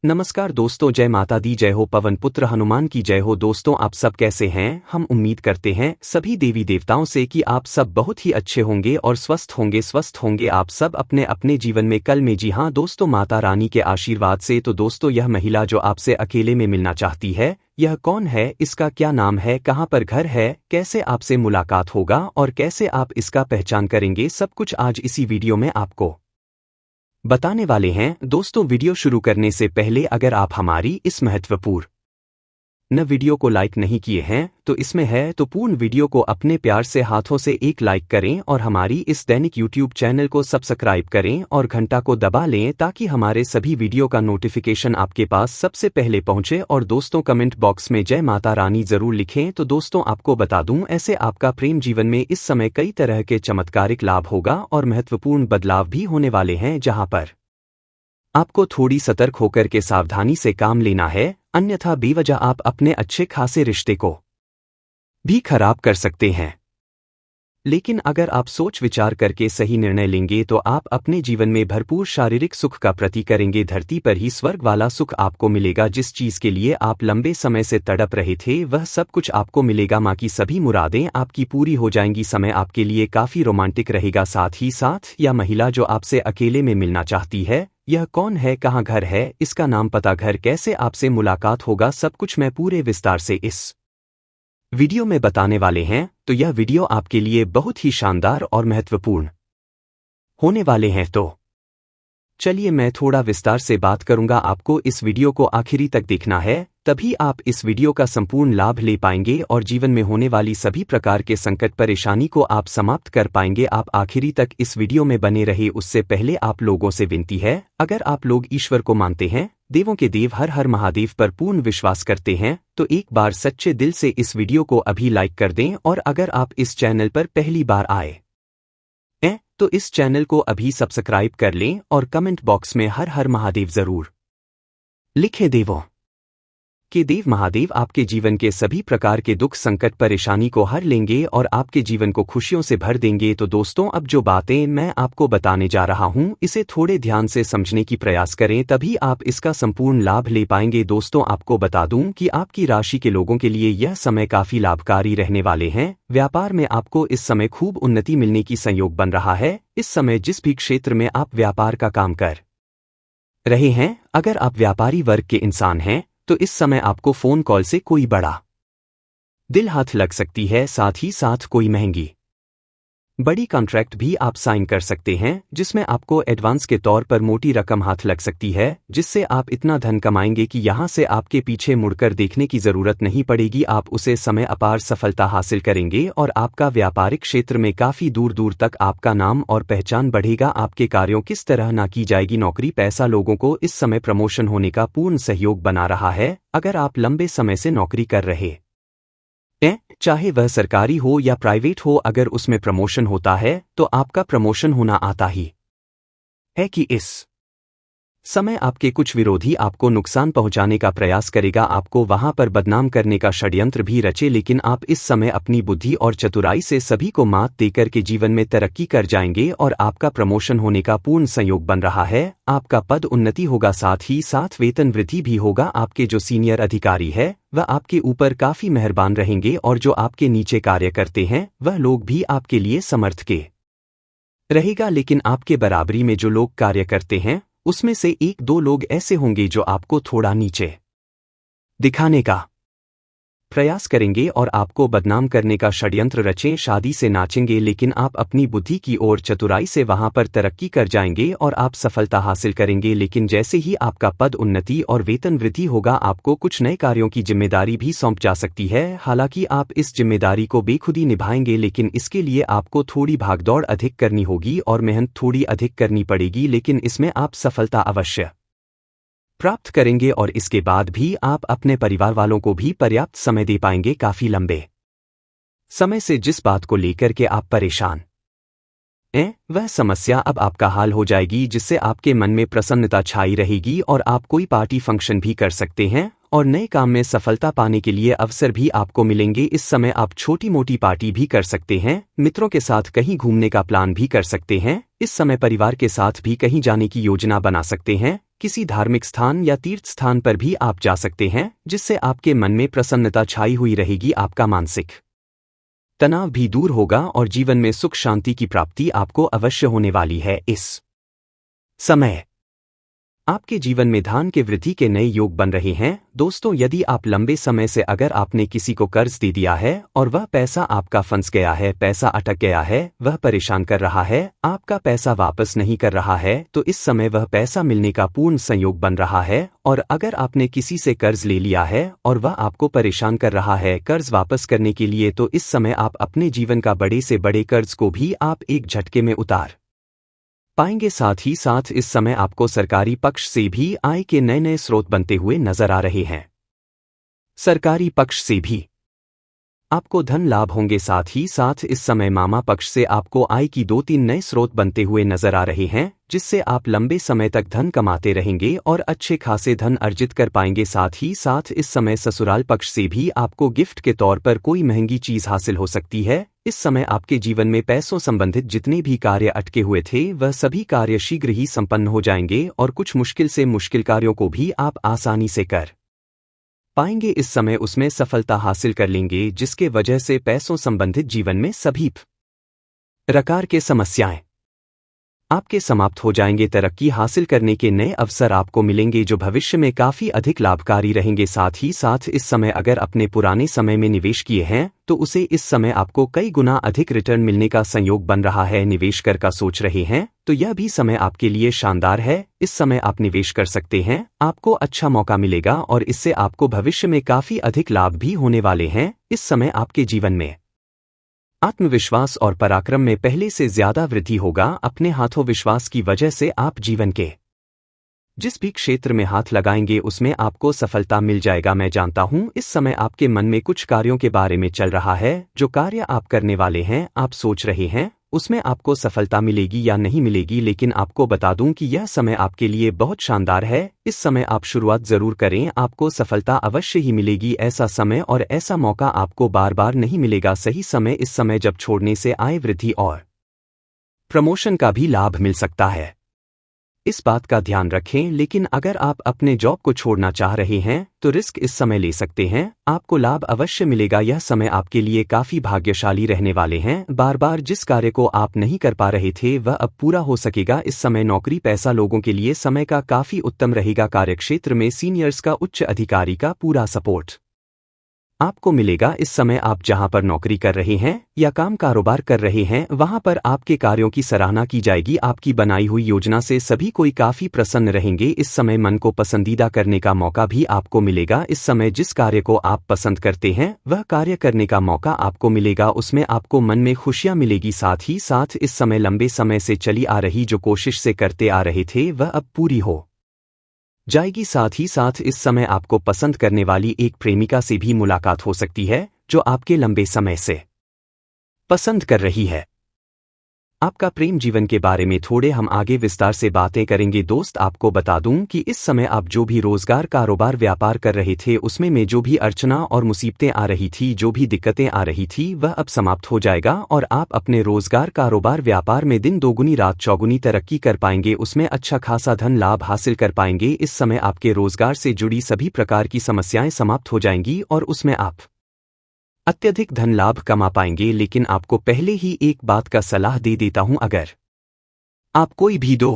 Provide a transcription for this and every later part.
नमस्कार दोस्तों, जय माता दी, जय हो पवन पुत्र हनुमान की जय हो। दोस्तों, आप सब कैसे हैं? हम उम्मीद करते हैं सभी देवी देवताओं से कि आप सब बहुत ही अच्छे होंगे और स्वस्थ होंगे आप सब अपने अपने जीवन में कल में। जी हाँ दोस्तों, माता रानी के आशीर्वाद से। तो दोस्तों, यह महिला जो आपसे अकेले में मिलना चाहती है, यह कौन है, इसका क्या नाम है, कहाँ पर घर है, कैसे आपसे मुलाकात होगा और कैसे आप इसका पहचान करेंगे, सब कुछ आज इसी वीडियो में आपको बताने वाले हैं। दोस्तों, वीडियो शुरू करने से पहले अगर आप हमारी इस महत्वपूर्ण वीडियो को लाइक नहीं किए हैं तो इसमें है तो पूर्ण वीडियो को अपने प्यार से हाथों से एक लाइक करें और हमारी इस दैनिक यूट्यूब चैनल को सब्सक्राइब करें और घंटा को दबा लें ताकि हमारे सभी वीडियो का नोटिफिकेशन आपके पास सबसे पहले पहुंचे। और दोस्तों, कमेंट बॉक्स में जय माता रानी जरूर लिखें। तो दोस्तों, आपको बता दूं, ऐसे आपका प्रेम जीवन में इस समय कई तरह के चमत्कारिक लाभ होगा और महत्वपूर्ण बदलाव भी होने वाले हैं, जहां पर आपको थोड़ी सतर्क होकर के सावधानी से काम लेना है, अन्यथा बेवजह आप अपने अच्छे खासे रिश्ते को भी खराब कर सकते हैं। लेकिन अगर आप सोच विचार करके सही निर्णय लेंगे तो आप अपने जीवन में भरपूर शारीरिक सुख का प्रति करेंगे। धरती पर ही स्वर्ग वाला सुख आपको मिलेगा। जिस चीज के लिए आप लंबे समय से तड़प रहे थे वह सब कुछ आपको मिलेगा। माँ की सभी मुरादें आपकी पूरी हो जाएंगी। समय आपके लिए काफी रोमांटिक रहेगा। साथ ही साथ यह महिला जो आपसे अकेले में मिलना चाहती है, यह कौन है, कहाँ घर है, इसका नाम पता, घर कैसे आपसे मुलाकात होगा, सब कुछ मैं पूरे विस्तार से इस वीडियो में बताने वाले हैं। तो यह वीडियो आपके लिए बहुत ही शानदार और महत्वपूर्ण होने वाले हैं। तो चलिए मैं थोड़ा विस्तार से बात करूंगा। आपको इस वीडियो को आखिरी तक देखना है, तभी आप इस वीडियो का संपूर्ण लाभ ले पाएंगे और जीवन में होने वाली सभी प्रकार के संकट परेशानी को आप समाप्त कर पाएंगे। आप आखिरी तक इस वीडियो में बने रहे। उससे पहले आप लोगों से विनती है, अगर आप लोग ईश्वर को मानते हैं, देवों के देव हर हर महादेव पर पूर्ण विश्वास करते हैं, तो एक बार सच्चे दिल से इस वीडियो को अभी लाइक कर दें। और अगर आप इस चैनल पर पहली बार आए हैं तो इस चैनल को अभी सब्सक्राइब कर लें और कमेंट बॉक्स में हर हर महादेव जरूर लिखें। देवों के देव महादेव आपके जीवन के सभी प्रकार के दुख संकट परेशानी को हर लेंगे और आपके जीवन को खुशियों से भर देंगे। तो दोस्तों, अब जो बातें मैं आपको बताने जा रहा हूं, इसे थोड़े ध्यान से समझने की प्रयास करें, तभी आप इसका संपूर्ण लाभ ले पाएंगे। दोस्तों, आपको बता दूं कि आपकी राशि के लोगों के लिए यह समय काफी लाभकारी रहने वाले हैं। व्यापार में आपको इस समय खूब उन्नति मिलने की संयोग बन रहा है। इस समय जिस भी क्षेत्र में आप व्यापार का काम कर रहे हैं, अगर आप व्यापारी वर्ग के इंसान हैं तो इस समय आपको फोन कॉल से कोई बड़ा दिल हाथ लग सकती है। साथ ही साथ कोई महंगी बड़ी कॉन्ट्रैक्ट भी आप साइन कर सकते हैं, जिसमें आपको एडवांस के तौर पर मोटी रकम हाथ लग सकती है, जिससे आप इतना धन कमाएंगे कि यहां से आपके पीछे मुड़कर देखने की जरूरत नहीं पड़ेगी। आप उसे समय अपार सफलता हासिल करेंगे और आपका व्यापारिक क्षेत्र में काफी दूर दूर तक आपका नाम और पहचान बढ़ेगा। आपके कार्यों किस तरह ना की जाएगी नौकरी पैसा, लोगों को इस समय प्रमोशन होने का पूर्ण सहयोग बना रहा है। अगर आप लंबे समय से नौकरी कर रहे चाहे वह सरकारी हो या प्राइवेट हो, अगर उसमें प्रमोशन होता है तो आपका प्रमोशन होना आता ही है कि इस समय आपके कुछ विरोधी आपको नुकसान पहुंचाने का प्रयास करेगा, आपको वहां पर बदनाम करने का षड्यंत्र भी रचे, लेकिन आप इस समय अपनी बुद्धि और चतुराई से सभी को मात देकर के जीवन में तरक्की कर जाएंगे और आपका प्रमोशन होने का पूर्ण संयोग बन रहा है। आपका पद उन्नति होगा, साथ ही साथ वेतन वृद्धि भी होगा। आपके जो सीनियर अधिकारी है वह आपके ऊपर काफी मेहरबान रहेंगे और जो आपके नीचे कार्य करते हैं वह लोग भी आपके लिए समर्थ के रहेगा। लेकिन आपके बराबरी में जो लोग कार्य करते हैं उसमें से एक दो लोग ऐसे होंगे जो आपको थोड़ा नीचे दिखाने का प्रयास करेंगे और आपको बदनाम करने का षड्यंत्र रचें। शादी से नाचेंगे, लेकिन आप अपनी बुद्धि की ओर चतुराई से वहां पर तरक्की कर जाएंगे और आप सफलता हासिल करेंगे। लेकिन जैसे ही आपका पद उन्नति और वेतन वृद्धि होगा, आपको कुछ नए कार्यों की जिम्मेदारी भी सौंप जा सकती है। हालांकि आप इस जिम्मेदारी को बेखुदी निभाएंगे, लेकिन इसके लिए आपको थोड़ी भागदौड़ अधिक करनी होगी और मेहनत थोड़ी अधिक करनी पड़ेगी, लेकिन इसमें आप सफलता अवश्य प्राप्त करेंगे और इसके बाद भी आप अपने परिवार वालों को भी पर्याप्त समय दे पाएंगे। काफी लंबे समय से जिस बात को लेकर के आप परेशान वह समस्या अब आपका हाल हो जाएगी, जिससे आपके मन में प्रसन्नता छाई रहेगी और आप कोई पार्टी फंक्शन भी कर सकते हैं और नए काम में सफलता पाने के लिए अवसर भी आपको मिलेंगे। इस समय आप छोटी मोटी पार्टी भी कर सकते हैं, मित्रों के साथ कहीं घूमने का प्लान भी कर सकते हैं। इस समय परिवार के साथ भी कहीं जाने की योजना बना सकते हैं। किसी धार्मिक स्थान या तीर्थ स्थान पर भी आप जा सकते हैं, जिससे आपके मन में प्रसन्नता छाई हुई रहेगी। आपका मानसिक तनाव भी दूर होगा और जीवन में सुख शांति की प्राप्ति आपको अवश्य होने वाली है। इस समय आपके जीवन में धन के वृद्धि के नए योग बन रहे हैं। दोस्तों, यदि आप लंबे समय से अगर आपने किसी को कर्ज दे दिया है और वह पैसा आपका फंस गया है, पैसा अटक गया है, वह परेशान कर रहा है, आपका पैसा वापस नहीं कर रहा है, तो इस समय वह पैसा मिलने का पूर्ण संयोग बन रहा है। और अगर आपने किसी से कर्ज ले लिया है और वह आपको परेशान कर रहा है कर्ज वापस करने के लिए, तो इस समय आप अपने जीवन का बड़े से बड़े कर्ज को भी आप एक झटके में उतार पाएंगे। साथ ही साथ इस समय आपको सरकारी पक्ष से भी आय के नए नए स्रोत बनते हुए नजर आ रहे हैं। सरकारी पक्ष से भी आपको धन लाभ होंगे। साथ ही साथ इस समय मामा पक्ष से आपको आय की 2-3 नए स्रोत बनते हुए नजर आ रहे हैं, जिससे आप लंबे समय तक धन कमाते रहेंगे और अच्छे खासे धन अर्जित कर पाएंगे। साथ ही साथ इस समय ससुराल पक्ष से भी आपको गिफ्ट के तौर पर कोई महंगी चीज हासिल हो सकती है। इस समय आपके जीवन में पैसों संबंधित जितने भी कार्य अटके हुए थे, वह सभी कार्य शीघ्र ही संपन्न हो जाएंगे और कुछ मुश्किल से मुश्किल कार्यों को भी आप आसानी से कर पाएंगे। इस समय उसमें सफलता हासिल कर लेंगे, जिसके वजह से पैसों संबंधित जीवन में सभी प्रकार के समस्याएं आपके समाप्त हो जाएंगे। तरक्की हासिल करने के नए अवसर आपको मिलेंगे, जो भविष्य में काफी अधिक लाभकारी रहेंगे। साथ ही साथ इस समय अगर अपने पुराने समय में निवेश किए हैं, तो उसे इस समय आपको कई गुना अधिक रिटर्न मिलने का संयोग बन रहा है। निवेश कर का सोच रहे हैं, तो यह भी समय आपके लिए शानदार है। इस समय आप निवेश कर सकते हैं, आपको अच्छा मौका मिलेगा और इससे आपको भविष्य में काफी अधिक लाभ भी होने वाले हैं। इस समय आपके जीवन में आत्मविश्वास और पराक्रम में पहले से ज्यादा वृद्धि होगा। अपने हाथों विश्वास की वजह से आप जीवन के जिस भी क्षेत्र में हाथ लगाएंगे उसमें आपको सफलता मिल जाएगा। मैं जानता हूं इस समय आपके मन में कुछ कार्यों के बारे में चल रहा है। जो कार्य आप करने वाले हैं, आप सोच रहे हैं उसमें आपको सफलता मिलेगी या नहीं मिलेगी, लेकिन आपको बता दूं कि यह समय आपके लिए बहुत शानदार है। इस समय आप शुरुआत जरूर करें, आपको सफलता अवश्य ही मिलेगी। ऐसा समय और ऐसा मौका आपको बार बार नहीं मिलेगा। सही समय इस समय जब छोड़ने से आय वृद्धि और प्रमोशन का भी लाभ मिल सकता है। इस बात का ध्यान रखें। लेकिन अगर आप अपने जॉब को छोड़ना चाह रहे हैं तो रिस्क इस समय ले सकते हैं, आपको लाभ अवश्य मिलेगा। यह समय आपके लिए काफी भाग्यशाली रहने वाले हैं। बार बार जिस कार्य को आप नहीं कर पा रहे थे वह अब पूरा हो सकेगा। इस समय नौकरी पैसा लोगों के लिए समय का काफी उत्तम रहेगा। कार्यक्षेत्र में सीनियर्स का उच्च अधिकारी का पूरा सपोर्ट आपको मिलेगा। इस समय आप जहां पर नौकरी कर रहे हैं या काम कारोबार कर रहे हैं, वहां पर आपके कार्यों की सराहना की जाएगी। आपकी बनाई हुई योजना से सभी कोई काफी प्रसन्न रहेंगे। इस समय मन को पसंदीदा करने का मौका भी आपको मिलेगा। इस समय जिस कार्य को आप पसंद करते हैं वह कार्य करने का मौका आपको मिलेगा, उसमें आपको मन में खुशियां मिलेगी। साथ ही साथ इस समय लंबे समय से चली आ रही जो कोशिश से करते आ रहे थे वह अब पूरी हो जाएगी। साथ ही साथ इस समय आपको पसंद करने वाली एक प्रेमिका से भी मुलाकात हो सकती है, जो आपके लंबे समय से पसंद कर रही है। आपका प्रेम जीवन के बारे में थोड़े हम आगे विस्तार से बातें करेंगे। दोस्त, आपको बता दूं कि इस समय आप जो भी रोजगार कारोबार व्यापार कर रहे थे उसमें में जो भी अड़चना और मुसीबतें आ रही थी, जो भी दिक्कतें आ रही थी, वह अब समाप्त हो जाएगा और आप अपने रोजगार कारोबार व्यापार में दिन दोगुनी रात चौगुनी तरक्की कर पाएंगे। उसमें अच्छा खासा धन लाभ हासिल कर पाएंगे। इस समय आपके रोजगार से जुड़ी सभी प्रकार की समस्याएं समाप्त हो जाएंगी और उसमें आप अत्यधिक धन लाभ कमा पाएंगे। लेकिन आपको पहले ही एक बात का सलाह दे देता हूं, अगर आप कोई भी 2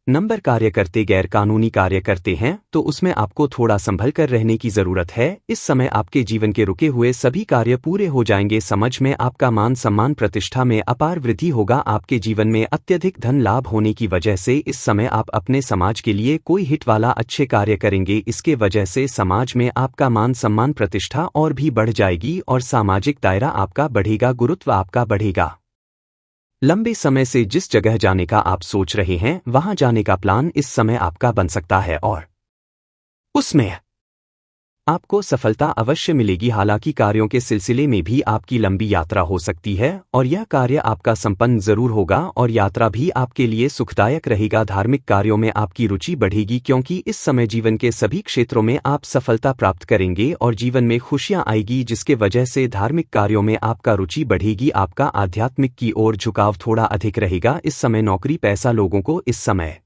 नंबर कार्य करते गैर कानूनी कार्य करते हैं तो उसमें आपको थोड़ा संभल कर रहने की जरूरत है। इस समय आपके जीवन के रुके हुए सभी कार्य पूरे हो जाएंगे। समझ में आपका मान सम्मान प्रतिष्ठा में अपार वृद्धि होगा। आपके जीवन में अत्यधिक धन लाभ होने की वजह से इस समय आप अपने समाज के लिए कोई हित वाला अच्छे कार्य करेंगे। इसके वजह से समाज में आपका मान सम्मान प्रतिष्ठा और भी बढ़ जाएगी और सामाजिक दायरा आपका बढ़ेगा, गुरुत्व आपका बढ़ेगा। लंबे समय से जिस जगह जाने का आप सोच रहे हैं वहां जाने का प्लान इस समय आपका बन सकता है और उसमें आपको सफलता अवश्य मिलेगी, हालांकि कार्यों के सिलसिले में भी आपकी लंबी यात्रा हो सकती है और यह कार्य आपका संपन्न जरूर होगा और यात्रा भी आपके लिए सुखदायक रहेगा। धार्मिक कार्यों में आपकी रुचि बढ़ेगी क्योंकि इस समय जीवन के सभी क्षेत्रों में आप सफलता प्राप्त करेंगे और जीवन में खुशियां आएगी, जिसके वजह से धार्मिक कार्यों में आपका रुचि बढ़ेगी। आपका आध्यात्मिक की ओर झुकाव थोड़ा अधिक रहेगा। इस समय नौकरी पैसा, लोगों को इस समय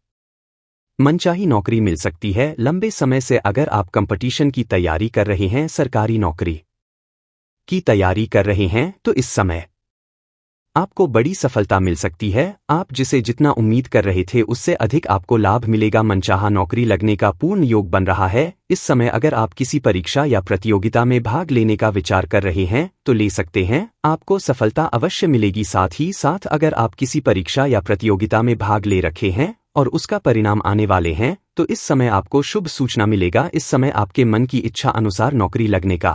मनचाही नौकरी मिल सकती है। लंबे समय से अगर आप कंपटीशन की तैयारी कर रहे हैं, सरकारी नौकरी की तैयारी कर रहे हैं, तो इस समय आपको बड़ी सफलता मिल सकती है। आप जिसे जितना उम्मीद कर रहे थे उससे अधिक आपको लाभ मिलेगा। मनचाहा नौकरी लगने का पूर्ण योग बन रहा है। इस समय अगर आप किसी परीक्षा या प्रतियोगिता में भाग लेने का विचार कर रहे हैं तो ले सकते हैं, आपको सफलता अवश्य मिलेगी। साथ ही साथ अगर आप किसी परीक्षा या प्रतियोगिता में भाग ले रखे हैं और उसका परिणाम आने वाले हैं तो इस समय आपको शुभ सूचना मिलेगा। इस समय आपके मन की इच्छा अनुसार नौकरी लगने का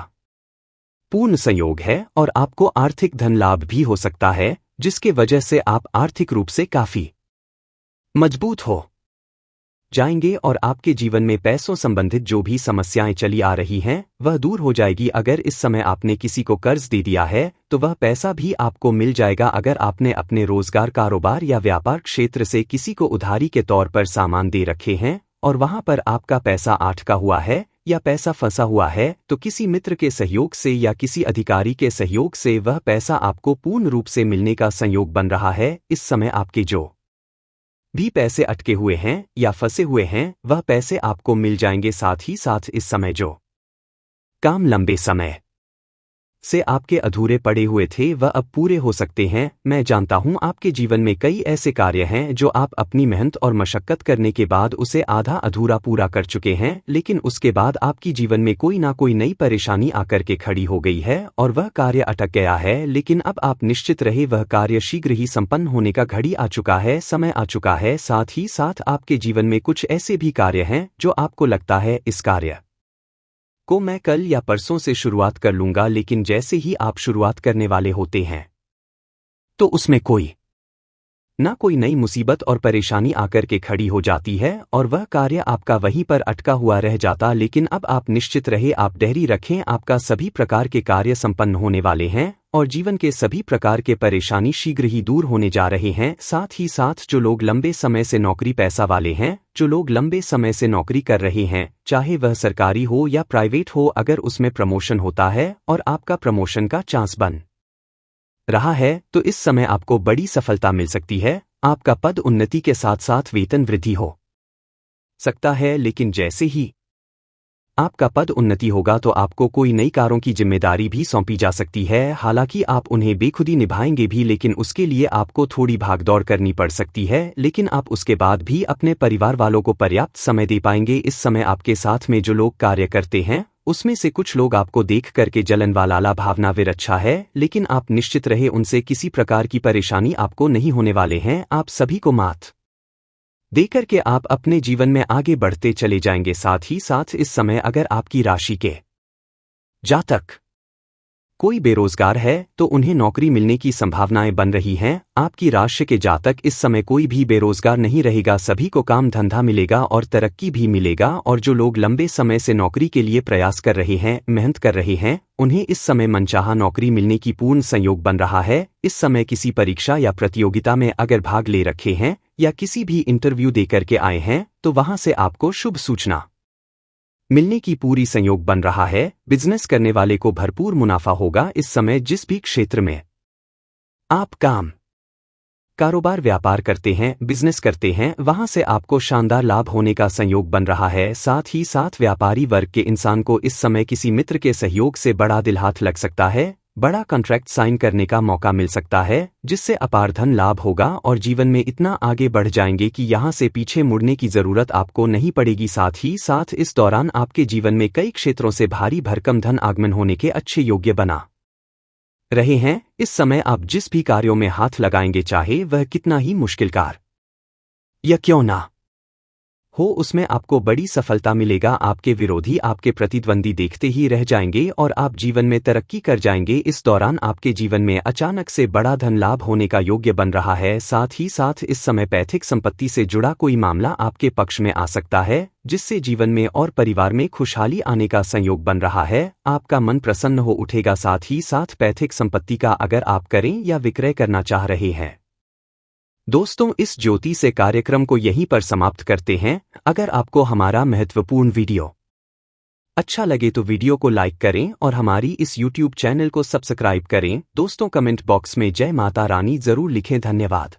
पूर्ण संयोग है और आपको आर्थिक धन लाभ भी हो सकता है, जिसके वजह से आप आर्थिक रूप से काफी मजबूत हो जाएंगे और आपके जीवन में पैसों संबंधित जो भी समस्याएं चली आ रही हैं वह दूर हो जाएगी। अगर इस समय आपने किसी को कर्ज दे दिया है तो वह पैसा भी आपको मिल जाएगा। अगर आपने अपने रोजगार, कारोबार या व्यापार क्षेत्र से किसी को उधारी के तौर पर सामान दे रखे हैं और वहां पर आपका पैसा अटका हुआ है या पैसा फंसा हुआ है, तो किसी मित्र के सहयोग से या किसी अधिकारी के सहयोग से वह पैसा आपको पूर्ण रूप से मिलने का संयोग बन रहा है। इस समय आपके जो भी पैसे अटके हुए हैं या फंसे हुए हैं वह पैसे आपको मिल जाएंगे। साथ ही साथ इस समय जो काम लंबे समय से आपके अधूरे पड़े हुए थे वह अब पूरे हो सकते हैं। मैं जानता हूं आपके जीवन में कई ऐसे कार्य हैं जो आप अपनी मेहनत और मशक्कत करने के बाद उसे आधा अधूरा पूरा कर चुके हैं, लेकिन उसके बाद आपकी जीवन में कोई ना कोई नई परेशानी आकर के खड़ी हो गई है और वह कार्य अटक गया है। लेकिन अब आप निश्चित रहे, वह कार्य शीघ्र ही संपन्न होने का घड़ी आ चुका है, समय आ चुका है। साथ ही साथ आपके जीवन में कुछ ऐसे भी कार्य हैं जो आपको लगता है इस कार्य को मैं कल या परसों से शुरुआत कर लूंगा, लेकिन जैसे ही आप शुरुआत करने वाले होते हैं तो उसमें कोई नई मुसीबत और परेशानी आकर के खड़ी हो जाती है और वह कार्य आपका वहीं पर अटका हुआ रह जाता। लेकिन अब आप निश्चित रहे, आप धैर्य रखें, आपका सभी प्रकार के कार्य संपन्न होने वाले हैं और जीवन के सभी प्रकार के परेशानी शीघ्र ही दूर होने जा रहे हैं। साथ ही साथ जो लोग लंबे समय से नौकरी पैसा वाले हैं, जो लोग लंबे समय से नौकरी कर रहे हैं, चाहे वह सरकारी हो या प्राइवेट हो, अगर उसमें प्रमोशन होता है और आपका प्रमोशन का चांस बन रहा है तो इस समय आपको बड़ी सफलता मिल सकती है। आपका पद उन्नति के साथ साथ वेतन वृद्धि हो सकता है, लेकिन जैसे ही आपका पद उन्नति होगा तो आपको कोई नई कारों की जिम्मेदारी भी सौंपी जा सकती है। हालांकि आप उन्हें बेखुदी निभाएंगे भी, लेकिन उसके लिए आपको थोड़ी भागदौड़ करनी पड़ सकती है, लेकिन आप उसके बाद भी अपने परिवार वालों को पर्याप्त समय दे पाएंगे। इस समय आपके साथ में जो लोग कार्य करते हैं उसमें से कुछ लोग आपको देख करके जलन वाला भावना वे अच्छा है, लेकिन आप निश्चित रहे उनसे किसी प्रकार की परेशानी आपको नहीं होने वाले हैं। आप सभी को मात देकर के आप अपने जीवन में आगे बढ़ते चले जाएंगे। साथ ही साथ इस समय अगर आपकी राशि के जातक कोई बेरोजगार है तो उन्हें नौकरी मिलने की संभावनाएं बन रही हैं। आपकी राशि के जातक इस समय कोई भी बेरोजगार नहीं रहेगा, सभी को काम धंधा मिलेगा और तरक्की भी मिलेगा। और जो लोग लंबे समय से नौकरी के लिए प्रयास कर रहे हैं, मेहनत कर रहे हैं, उन्हें इस समय मनचाहा नौकरी मिलने की पूर्ण संयोग बन रहा है। इस समय किसी परीक्षा या प्रतियोगिता में अगर भाग ले रखे हैं या किसी भी इंटरव्यू देकर के आए हैं तो वहां से आपको शुभ सूचना मिलने की पूरी संयोग बन रहा है। बिजनेस करने वाले को भरपूर मुनाफा होगा। इस समय जिस भी क्षेत्र में आप काम, कारोबार, व्यापार करते हैं, बिजनेस करते हैं, वहां से आपको शानदार लाभ होने का संयोग बन रहा है। साथ ही साथ व्यापारी वर्ग के इंसान को इस समय किसी मित्र के सहयोग से बड़ा दिल हाथ लग सकता है, बड़ा कॉन्ट्रैक्ट साइन करने का मौका मिल सकता है, जिससे अपार धन लाभ होगा और जीवन में इतना आगे बढ़ जाएंगे कि यहां से पीछे मुड़ने की जरूरत आपको नहीं पड़ेगी। साथ ही साथ इस दौरान आपके जीवन में कई क्षेत्रों से भारी भरकम धन आगमन होने के अच्छे योग्य बना रहे हैं। इस समय आप जिस भी कार्यों में हाथ लगाएंगे, चाहे वह कितना ही मुश्किल कार्य या क्यों ना हो उसमें आपको बड़ी सफलता मिलेगा। आपके विरोधी आपके प्रतिद्वंदी देखते ही रह जाएंगे और आप जीवन में तरक्की कर जाएंगे। इस दौरान आपके जीवन में अचानक से बड़ा धन लाभ होने का योग्य बन रहा है। साथ ही साथ इस समय पैतृक संपत्ति से जुड़ा कोई मामला आपके पक्ष में आ सकता है, जिससे जीवन में और परिवार में खुशहाली आने का संयोग बन रहा है। आपका मन प्रसन्न हो उठेगा। साथ ही साथ पैतृक संपत्ति का अगर आप करें या विक्रय करना चाह रहे हैं। दोस्तों, इस ज्योति से कार्यक्रम को यहीं पर समाप्त करते हैं। अगर आपको हमारा महत्वपूर्ण वीडियो अच्छा लगे तो वीडियो को लाइक करें और हमारी इस YouTube चैनल को सब्सक्राइब करें। दोस्तों, कमेंट बॉक्स में जय माता रानी जरूर लिखें। धन्यवाद।